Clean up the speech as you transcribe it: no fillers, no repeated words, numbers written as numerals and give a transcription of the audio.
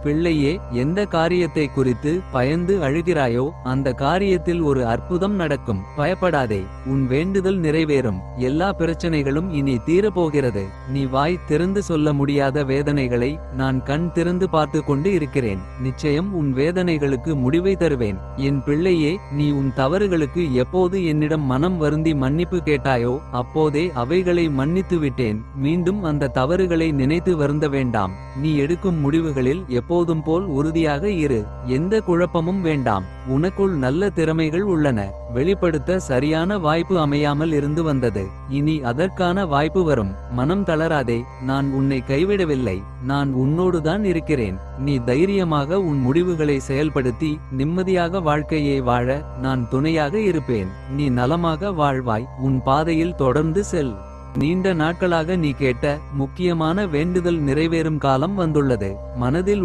பிள்ளையே, எந்த காரியத்தை குறித்து பயந்து அழுகிறாயோ அந்த காரியத்தில் ஒரு அற்புதம் நடக்கும். பயப்படாதே, உன் வேண்டுதல் நிறைவேறும். எல்லா பிரச்சனைகளும் இனி தீரப்போகிறது. நீ வாய் திறந்து சொல்ல முடியாத வேதனைகளை நான் கண் திறந்து பார்த்து கொண்டு இருக்கிறேன். நிச்சயம் உன் வேதனைகளுக்கு முடிவை தருவேன். என் பிள்ளையே, நீ உன் தவறுகளுக்கு எப்போது என்னிடம் மனம் வருந்தி மன்னிப்பு கேட்டாயோ அப்போதே அவைகளை மன்னித்து விட்டேன். மீண்டும் அந்த தவறுகளை நினைத்து வருந்த வேண்டாம். நீ எடுக்கும் முடிவுகளில் எப்போதும் போல் உறுதியாக இரு. எந்த குழப்பமும் வேண்டாம். உனக்குள் நல்ல திறமைகள் உள்ளன. வெளிப்படுத்த சரியான வாய்ப்பு அமையாமல் இருந்து வந்தது. இனி அதற்கான வாய்ப்பு வரும். மனம் தளராதே, நான் உன்னை கைவிடவில்லை. நான் உன்னோடுதான் இருக்கிறேன். நீ தைரியமாக உன் முடிவுகளை செயல்படுத்தி நிம்மதியாக வாழ்க்கையை வாழ நான் துணையாக இருப்பேன். நீ நலமாக வாழ்வாய். உன் பாதையில் தொடர்ந்து செல். நீண்ட நாட்களாக நீ கேட்ட முக்கியமான வேண்டுதல் நிறைவேறும் காலம் வந்துள்ளது. மனதில்